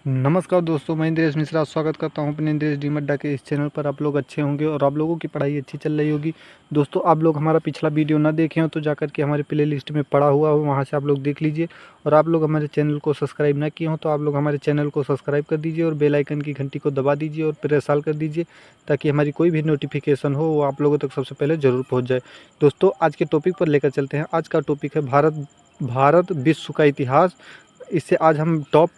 नमस्कार दोस्तों, मैं इंद्रेश मिश्रा स्वागत करता हूं अपने इंद्रेश डी मड्डा के इस चैनल पर। आप लोग अच्छे होंगे और आप लोगों की पढ़ाई अच्छी चल रही होगी। दोस्तों, आप लोग हमारा पिछला वीडियो ना देखे हो तो जाकर के हमारे प्ले लिस्ट में पड़ा हुआ हो, वहां से आप लोग देख लीजिए। और आप लोग हमारे चैनल को सब्सक्राइब ना किए हो तो आप लोग हमारे चैनल को सब्सक्राइब कर दीजिए और बेल आइकन की घंटी को दबा दीजिए और प्रेस ऑल कर दीजिए, ताकि हमारी कोई भी नोटिफिकेशन हो वो आप लोगों तक सबसे पहले ज़रूर पहुँच जाए। दोस्तों, आज के टॉपिक पर लेकर चलते हैं। आज का टॉपिक है भारत विश्व का इतिहास। इससे आज हम टॉप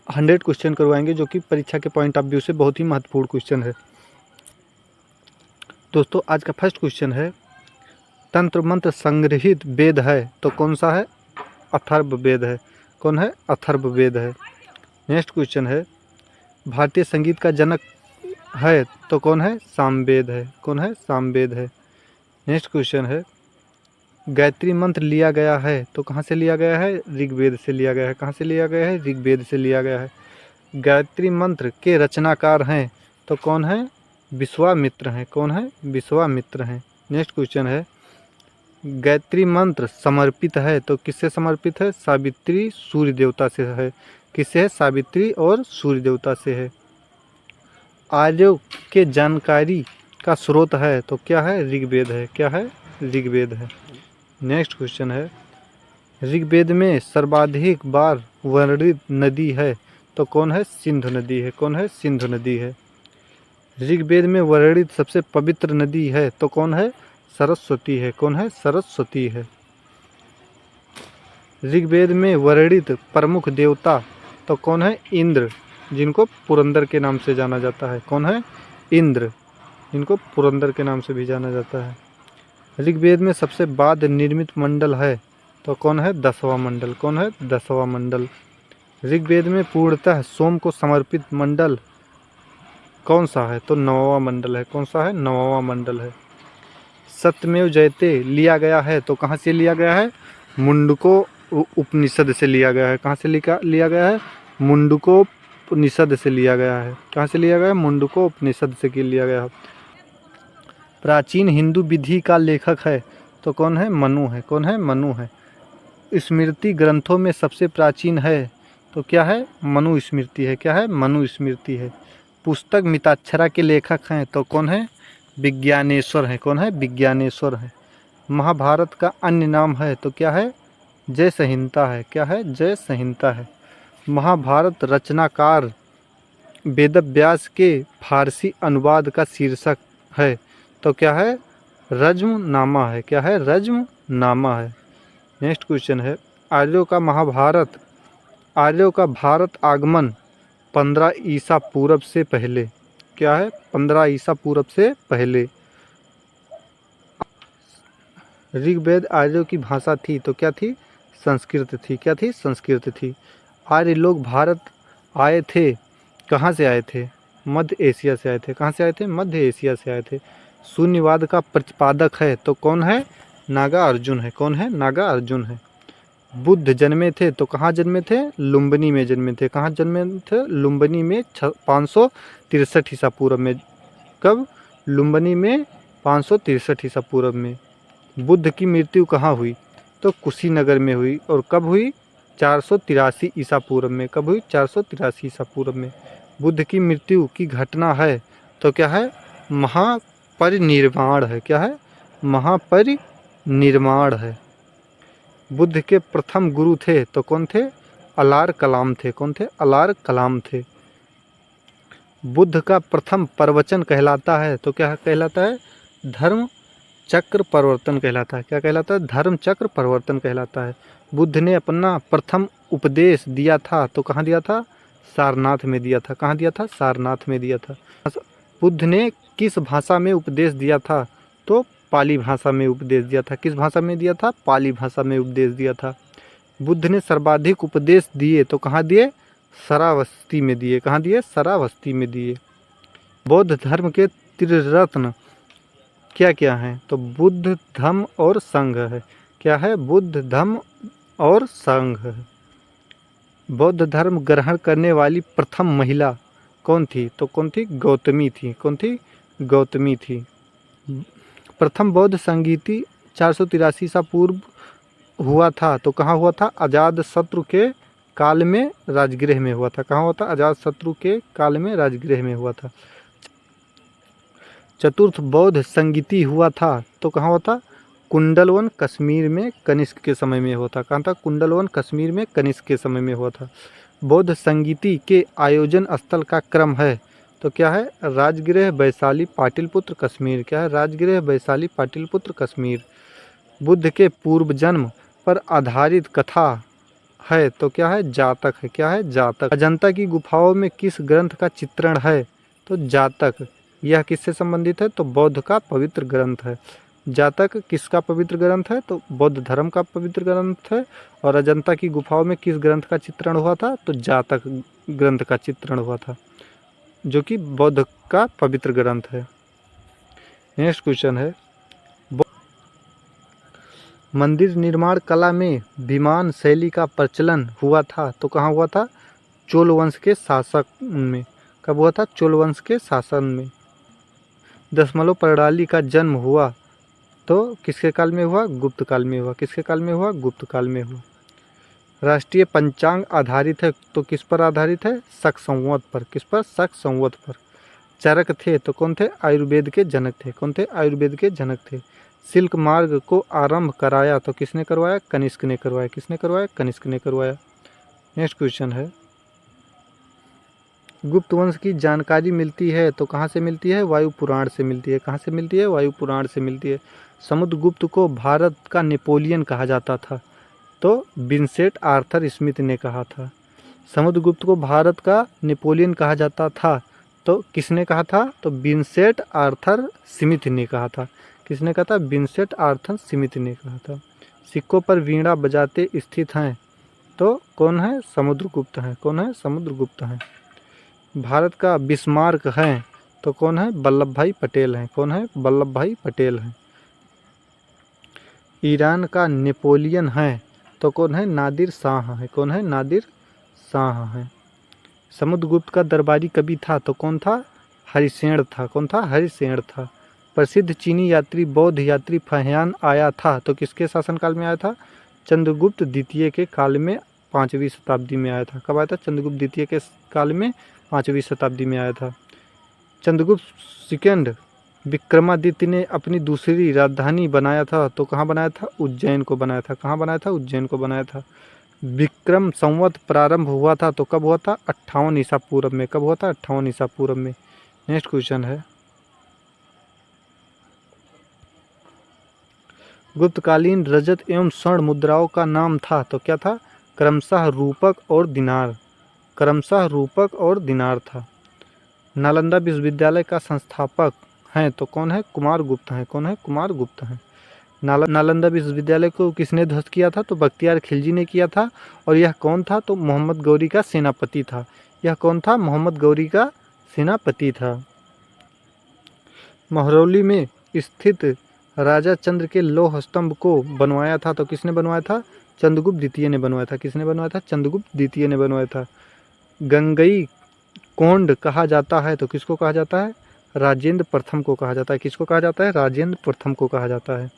100 क्वेश्चन करवाएंगे, जो कि परीक्षा के पॉइंट ऑफ व्यू से बहुत ही महत्वपूर्ण क्वेश्चन है। दोस्तों, आज का फर्स्ट क्वेश्चन है, तंत्र मंत्र संग्रहित वेद है तो कौन सा है? अथर्ववेद है। कौन है? अथर्ववेद है। नेक्स्ट क्वेश्चन है, भारतीय संगीत का जनक है तो कौन है? सामवेद है। कौन है? सामवेद है। नेक्स्ट क्वेश्चन है, गायत्री मंत्र लिया गया है तो कहाँ से लिया गया है? ऋग्वेद से लिया गया है। कहाँ से लिया गया है? ऋग्वेद से लिया गया है। गायत्री मंत्र के रचनाकार हैं तो कौन है? विश्वामित्र हैं। कौन है? विश्वामित्र हैं। नेक्स्ट क्वेश्चन है, गायत्री मंत्र समर्पित है तो किससे समर्पित है? सावित्री सूर्य देवता से है। किससे है? सावित्री और सूर्य देवता से है। आर्यों के जानकारी का स्रोत है तो क्या है? ऋग्वेद है। क्या है? ऋग्वेद है। नेक्स्ट क्वेश्चन है, ऋग्वेद में सर्वाधिक बार वर्णित नदी है तो कौन है? सिंधु नदी है। कौन है? सिंधु नदी है। ऋग्वेद में वर्णित सबसे पवित्र नदी है तो कौन है? सरस्वती है। कौन है? सरस्वती है। ऋग्वेद में वर्णित प्रमुख देवता तो कौन है? इंद्र, जिनको पुरंदर के नाम से जाना जाता है। कौन है? इंद्र, जिनको पुरंदर के नाम से भी जाना जाता है। ऋग्वेद में सबसे बाद निर्मित मंडल है तो कौन है? 10वां मंडल। कौन है? 10वां मंडल। ऋग्वेद में पूर्णतः सोम को समर्पित मंडल कौन सा है? तो 9वां मंडल है। कौन सा है? 9वां मंडल है। सत्यमेव जयते लिया गया है तो कहाँ से लिया गया है? मुंडको उपनिषद से लिया गया है। कहाँ से लिया गया है? मुंडको उपनिषद से लिया गया है। कहाँ से लिया गया है? मुंडको उपनिषद से लिया गया है। प्राचीन हिंदू विधि का लेखक है तो कौन है? मनु है। कौन है? मनु है। स्मृति ग्रंथों में सबसे प्राचीन है तो क्या है? मनु स्मृति है। क्या है? मनु स्मृति है। पुस्तक मिताक्षरा के लेखक हैं तो कौन है? विज्ञानेश्वर है। कौन है? विज्ञानेश्वर है। महाभारत का अन्य नाम है तो क्या है? जय संहिता है। क्या है? जय संहिता है। महाभारत रचनाकार वेदव्यास के फारसी अनुवाद का शीर्षक है तो क्या है? रज्मनामा है। क्या है? रज्मनामा है। नेक्स्ट क्वेश्चन है, आर्यों का भारत आगमन 15 ईसा पूर्व से पहले। क्या है? 15 ईसा पूर्व से पहले। ऋग्वेद आर्यों की भाषा थी तो क्या थी? संस्कृत थी। क्या थी? संस्कृत थी। आर्य लोग भारत आए थे, कहाँ से आए थे? मध्य एशिया से आए थे। कहाँ से आए थे? मध्य एशिया से आए थे। शून्यवाद का प्रतिपादक है तो कौन है? नागा अर्जुन है। कौन है? नागा अर्जुन है। बुद्ध जन्मे थे तो कहाँ जन्मे थे? लुम्बिनी में जन्मे थे। कहाँ जन्मे थे? लुम्बिनी में 563 ईसा पूर्व में। कब? लुम्बिनी में 563 ईसा पूर्व में। बुद्ध की मृत्यु कहाँ हुई? तो कुशीनगर में हुई। और कब हुई? 483 ईसा पूर्व में। कब हुई? 483 ईसा पूर्व में। बुद्ध की मृत्यु की घटना है तो क्या है? महापरिनिर्वाण है। क्या है? महापरिनिर्वाण है। बुद्ध के प्रथम गुरु थे तो कौन थे? अलार कलाम थे। कौन थे? अलार कलाम थे। बुद्ध का प्रथम प्रवचन कहलाता है तो क्या कहलाता है? धर्म चक्र परिवर्तन कहलाता है। क्या कहलाता है? धर्म चक्र परिवर्तन कहलाता है। बुद्ध ने अपना प्रथम उपदेश दिया था तो कहाँ दिया था? सारनाथ में दिया था। कहाँ दिया था? सारनाथ में दिया था। बुद्ध ने किस भाषा में उपदेश दिया था? तो पाली भाषा में उपदेश दिया था। किस भाषा में दिया था? पाली भाषा में उपदेश दिया था। बुद्ध ने सर्वाधिक उपदेश दिए तो कहाँ दिए? शरावस्ती में दिए। कहाँ दिए? शरावस्ती में दिए। बौद्ध धर्म के त्रिरत्न क्या क्या हैं? तो बुद्ध, धम्म और संघ है। क्या है? बुद्ध, धम्म और संघ है। बौद्ध धर्म ग्रहण करने वाली प्रथम महिला कौन थी? तो कौन थी? गौतमी थी। कौन थी? गौतमी थी। प्रथम बौद्ध संगीति 483 ईसा पूर्व हुआ था तो कहाँ हुआ था? अजात शत्रु के काल में राजगृह में हुआ था। कहाँ हुआ था? अजातशत्रु के काल में राजगृह में हुआ था। चतुर्थ बौद्ध संगीति हुआ था तो कहाँ हुआ था? कुंडलवन कश्मीर में कनिष्क के समय में हुआ था। कहाँ था? कुंडलवन कश्मीर में कनिष्क के समय में हुआ था। बौद्ध संगीति के आयोजन स्थल का क्रम है तो क्या है? राजगृह वैशाली पाटलिपुत्र कश्मीर। क्या है? राजगृह वैशाली पाटलिपुत्र कश्मीर। बुद्ध के पूर्व जन्म पर आधारित कथा है तो क्या है? जातक है। क्या है? जातक। अजंता की गुफाओं में किस ग्रंथ का चित्रण है? तो जातक। यह किससे संबंधित है? तो बौद्ध का पवित्र ग्रंथ है। जातक किसका पवित्र ग्रंथ है? तो बौद्ध धर्म का पवित्र ग्रंथ है। और अजंता की गुफाओं में किस ग्रंथ का चित्रण हुआ था? तो जातक ग्रंथ का चित्रण हुआ था, जो कि बौद्ध का पवित्र ग्रंथ है। नेक्स्ट क्वेश्चन है, मंदिर निर्माण कला में विमान शैली का प्रचलन हुआ था तो कहाँ हुआ था? चोल वंश के शासक में। कब हुआ था? चोल वंश के शासन में। दशमलव प्रणाली का जन्म हुआ तो किसके काल में हुआ? गुप्त काल में हुआ। किसके काल में हुआ? गुप्त काल में हुआ। राष्ट्रीय पंचांग आधारित है तो किस पर आधारित है? शक संवत पर। किस पर? शक संवत पर। चरक थे तो कौन थे? आयुर्वेद के जनक थे। कौन थे? आयुर्वेद के जनक थे। सिल्क मार्ग को आरंभ कराया तो किसने करवाया? कनिष्क ने करवाया। किसने करवाया? कनिष्क ने करवाया। नेक्स्ट क्वेश्चन है, गुप्त वंश की जानकारी मिलती है तो कहाँ से मिलती है? वायु पुराण से मिलती है। कहाँ से मिलती है? वायु पुराण से मिलती है। समुद्रगुप्त को भारत का नेपोलियन कहा जाता था तो विंसेंट आर्थर स्मिथ ने कहा था। समुद्रगुप्त को भारत का नेपोलियन कहा जाता था तो किसने कहा था? तो विंसेंट आर्थर स्मिथ ने कहा था। किसने कहा था? विंसेंट आर्थर स्मिथ ने कहा था। सिक्कों पर वीणा बजाते स्थित हैं तो कौन है? समुद्रगुप्त हैं। कौन है? समुद्रगुप्त हैं। भारत का बिस्मार्क है तो कौन है? वल्लभ भाई पटेल हैं। कौन है? वल्लभ भाई पटेल हैं। ईरान का नेपोलियन है तो कौन है? नादिर शाह है। कौन है? नादिर शाह है। समुद्रगुप्त का दरबारी कवि था तो कौन था? हरिसेन था। कौन था? हरिसेन था। प्रसिद्ध चीनी यात्री बौद्ध यात्री फहियान आया था तो किसके शासनकाल में आया था? चंद्रगुप्त द्वितीय के काल में 5वीं शताब्दी में आया था। कब आया था? चंद्रगुप्त द्वितीय के काल में 5वीं शताब्दी में आया था। चंद्रगुप्त सेकंड विक्रमादित्य ने अपनी दूसरी राजधानी बनाया था तो कहाँ बनाया था? उज्जैन को बनाया था। कहाँ बनाया था? उज्जैन को बनाया था। विक्रम संवत प्रारंभ हुआ था तो कब हुआ था? 58 ईसा पूर्व में। कब हुआ था? 58 ईसा पूर्व में। नेक्स्ट क्वेश्चन है, गुप्तकालीन रजत एवं स्वर्ण मुद्राओं का नाम था तो क्या था? क्रमशः रूपक और दिनार। क्रमशः रूपक और दिनार था। नालंदा विश्वविद्यालय का संस्थापक हैं तो कौन है? कुमार गुप्त हैं। कौन है? कुमार गुप्त हैं। नालंदा विश्वविद्यालय को किसने ध्वस्त किया था? तो बख्तियार खिलजी ने किया था। और यह कौन था? तो मोहम्मद गौरी का सेनापति था। यह कौन था? मोहम्मद गौरी का सेनापति था। महरौली में स्थित राजा चंद्र के लौह स्तंभ को बनवाया था तो किसने बनवाया था? चंद्रगुप्त द्वितीय ने बनवाया था। किसने बनवाया था? चंद्रगुप्त द्वितीय ने बनवाया था। गंगई कोंड कहा जाता है तो किसको कहा जाता है? राजेंद्र प्रथम को कहा जाता है। किसको कहा जाता है? राजेंद्र प्रथम को कहा जाता है।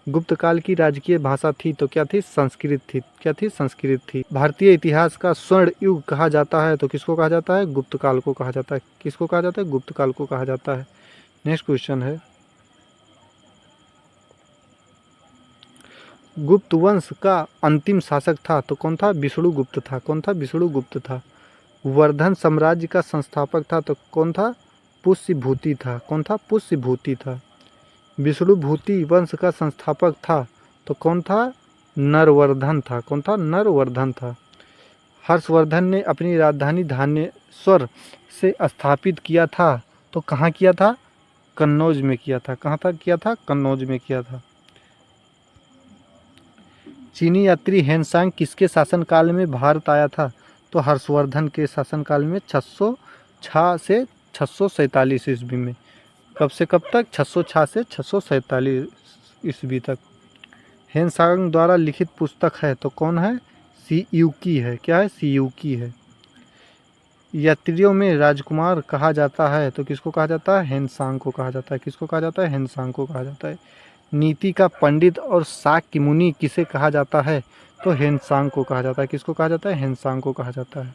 गुप्त काल की राजकीय भाषा थी तो क्या थी? संस्कृत थी। क्या थी? संस्कृत थी। भारतीय इतिहास का स्वर्ण युग कहा जाता है तो किसको कहा जाता है? गुप्त काल को कहा जाता है। किसको कहा जाता है? गुप्त काल को कहा जाता है। नेक्स्ट क्वेश्चन है, गुप्त वंश का अंतिम शासक था तो कौन था? विष्णुगुप्त था। कौन था? विष्णुगुप्त था। वर्धन साम्राज्य का संस्थापक था तो कौन था? पुष्यभूति था। कौन था? पुष्यभूति था। विष्णुभूति वंश का संस्थापक था तो कौन था? नरवर्धन था। कौन था? नरवर्धन था। हर्षवर्धन ने अपनी राजधानी धानेश्वर से स्थापित किया था तो कहाँ किया था? कन्नौज में किया था। कहाँ था? किया था? कन्नौज में किया था। चीनी यात्री हेनसांग किसके शासनकाल में भारत आया था? तो हर्षवर्धन के शासनकाल में 606 से 647 ईस्वी में। कब से कब तक? 606 से 647 ईस्वी तक। हेनसांग द्वारा लिखित पुस्तक है तो कौन है? सीयूकी है। क्या है? सीयूकी है। यात्रियों में राजकुमार कहा जाता है तो किसको कहा जाता है? हेनसांग को कहा जाता है। किसको कहा जाता है? हेनसांग को कहा जाता है। नीति का पंडित और शाक्य मुनि किसे कहा जाता है? तो हेनसांग को कहा जाता है। किसको कहा जाता है? हेनसांग को कहा जाता है।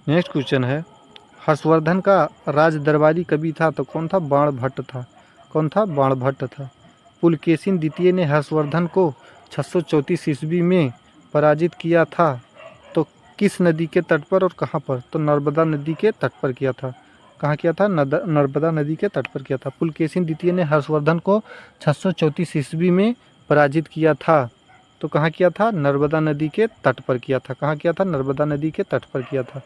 नेक्स्ट क्वेश्चन है, हर्षवर्धन का राज दरबारी कवि था तो कौन था? बाणभट्ट था। कौन था? बाणभट्ट था। पुलकेशिन द्वितीय ने हर्षवर्धन को 634 ईस्वी में पराजित किया था तो किस नदी के तट पर और कहाँ पर? तो नर्मदा नदी के तट पर किया था। कहाँ किया था? नर्मदा नदी के तट पर किया था। पुलकेशिन द्वितीय ने हर्षवर्धन को 634 ईस्वी में पराजित किया था तो कहाँ किया था? नर्मदा नदी के तट पर किया था। कहाँ किया था? नर्मदा नदी के तट पर किया था।